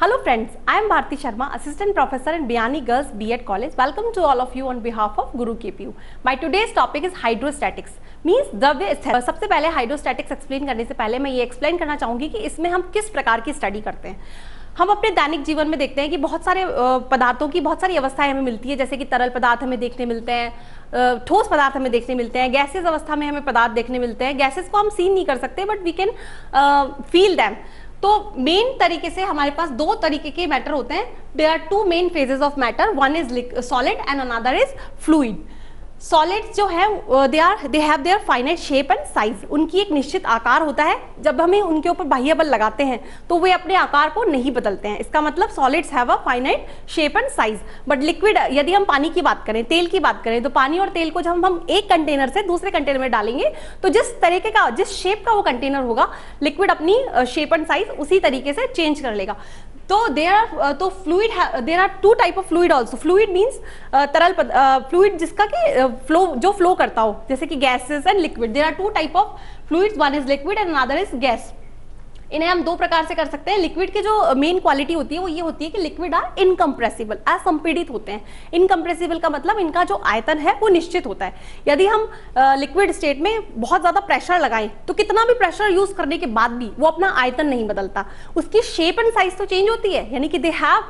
Hello friends, I am Bharti Sharma, Assistant Professor in Biyani Girls B.Ed College. Welcome to all of you on behalf of Guru KPU. My today's topic is hydrostatics. Means द्रव्य सबसे पहले hydrostatics explain करने से पहले मैं ये explain करना चाहूँगी कि इसमें हम किस प्रकार की स्टडी करते हैं। हम अपने दैनिक जीवन में देखते हैं कि बहुत सारे पदार्थों की बहुत सारी अवस्थाएं हमें मिलती है, जैसे कि तरल पदार्थ हमें देखने मिलते हैं, ठोस पदार्थ हमें देखने मिलते हैं, गैसेस अवस्था में हमें पदार्थ देखने मिलते हैं। गैसेस को हम सीन नहीं कर सकते but we can feel them. तो मेन तरीके से हमारे पास दो तरीके के मैटर होते हैं। There are two main phases of matter, one is solid and another is fluid. Solids जो है they have their finite shape and size, उनकी एक निश्चित आकार होता है। जब हमें उनके ऊपर बाह्य बल लगाते हैं तो वे अपने आकार को नहीं बदलते हैं। इसका मतलब solids have a finite shape and size. But liquid, यदि हम पानी की बात करें, तेल की बात करें, तो पानी और तेल को जब हम एक कंटेनर से दूसरे कंटेनर में डालेंगे तो जिस तरीके का, जिस शेप का वो कंटेनर होगा, लिक्विड अपनी शेप एंड साइज उसी तरीके से चेंज कर लेगा। तो fluid, there are two type of fluid also. Fluid means तरल फ्लूइड जिसका कि फ्लो करता हो, जैसे कि gases and liquid. There are two type of fluids, one is liquid and another is gas. इन्हें हम दो प्रकार से कर सकते हैं। लिक्विड की जो मेन क्वालिटी होती है वो ये होती है कि लिक्विड आर इनकम्प्रेसिबल, असंपीडित होते हैं। इनकम्प्रेसिबल का मतलब इनका जो आयतन है वो निश्चित होता है। यदि हम लिक्विड स्टेट में बहुत ज्यादा प्रेशर लगाएं तो कितना भी प्रेशर यूज करने के बाद भी वो अपना आयतन नहीं बदलता, उसकी शेप एंड साइज तो चेंज होती है, यानी कि they have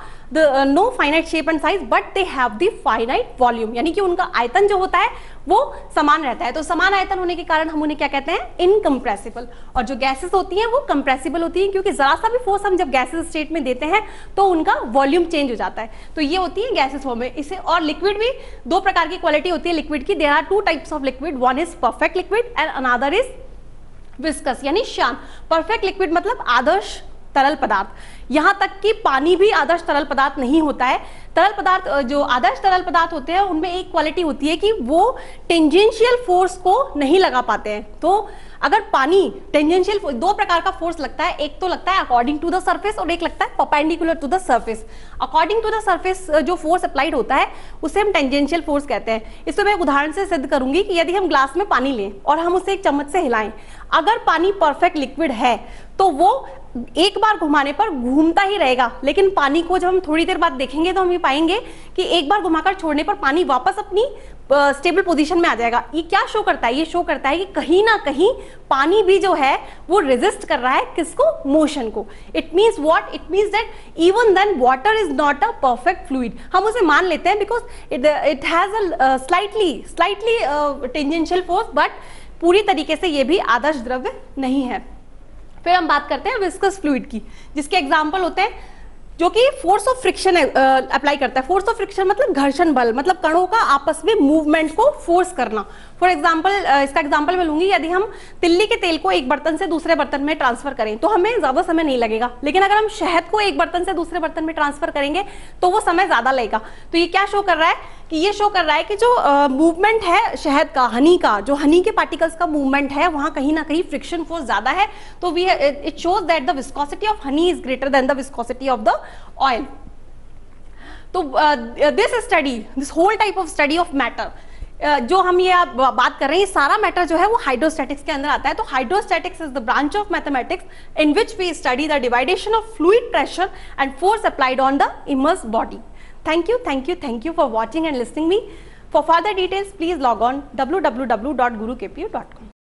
no finite shape and size but they have the finite volume, यानी कि उनका आयतन जो होता है वो समान रहता है। तो समान आयतन होने के कारण हम उन्हें क्या कहते हैं, इनकम्प्रेसिबल। और जो गैसेस होती हैं वो कंप्रेसिबल होती हैं, क्योंकि जरा सा भी फोर्स हम जब गैसेस स्टेट में देते हैं तो उनका वॉल्यूम चेंज हो जाता है। तो ये होती है गैसेस फॉर्म में। इसे और लिक्विड भी दो प्रकार की क्वालिटी होती है लिक्विड की। There are two types of liquid, one is perfect liquid and another is viscous, यानी शांत। परफेक्ट लिक्विड मतलब आदर्श तरल पदार्थ, यहां तक कि पानी भी आदर्श तरल पदार्थ नहीं होता है। तरल पदार्थ, जो आदर्श तरल पदार्थ होते हैं उनमें एक क्वालिटी होती है कि वो टेंजेंशियल फोर्स को नहीं लगा पाते हैं। तो अगर पानी टेंजेंशियल, दो प्रकार का फोर्स लगता है, एक तो लगता है अकॉर्डिंग टू द सरफेस और एक लगता है perpendicular to the surface. According to the surface जो फोर्स अप्लाइड होता है उसे हम टेंजेंशियल फोर्स कहते हैं। इसको मैं एक उदाहरण से सिद्ध करूंगी कि यदि हम ग्लास में पानी लें और हम उसे एक चम्मच से हिलाएं, अगर पानी परफेक्ट लिक्विड है तो वो एक बार घुमाने पर घूमता ही रहेगा, लेकिन पानी को जब हम थोड़ी देर बाद देखेंगे तो हम ये पाएंगे कि एक बार घुमाकर छोड़ने पर पानी वापस अपनी स्टेबल पोजीशन में आ जाएगा। ये क्या शो करता है, ये शो करता है कि कहीं ना कहीं पानी भी जो है वो रेजिस्ट कर रहा है किसको, मोशन को। It means what, it means that even then water is not a perfect fluid. हम उसे मान लेते हैं because it has a slightly tangential force, but पूरी तरीके से ये भी आदर्श द्रव्य नहीं है। फिर हम बात करते हैं विस्कस फ्लूइड की, जिसके एग्जाम्पल होते हैं जो कि फोर्स ऑफ फ्रिक्शन अप्लाई करता है। फोर्स ऑफ फ्रिक्शन मतलब घर्षण बल, मतलब कणों का आपस में मूवमेंट को फोर्स करना। फॉर एग्जाम्पल, इसका एग्जाम्पल मैं लूंगी, यदि हम तिल्ली के तेल को एक बर्तन से दूसरे बर्तन में ट्रांसफर करें तो हमें ज्यादा समय नहीं लगेगा, लेकिन अगर हम शहद को एक बर्तन से दूसरे बर्तन में ट्रांसफर करेंगे तो वो समय ज्यादा लगेगा। तो ये क्या शो कर रहा है कि ये शो कर रहा है कि जो मूवमेंट है शहद का, हनी का, जो हनी के पार्टिकल्स का मूवमेंट है वहां कहीं ना कहीं फ्रिक्शन फोर्स ज्यादा है। तो it shows that the viscosity of honey is greater than the viscosity of the oil. तो this whole type of study of matter, जो हम ये बात कर रहे हैं, सारा मैटर जो है वो हाइड्रोस्टैटिक्स के अंदर आता है। तो hydrostatics is the branch of mathematics in which we study the division of fluid pressure and force applied on the immersed body. Thank you for watching and listening me. For further details, please log on www.gurukpu.com.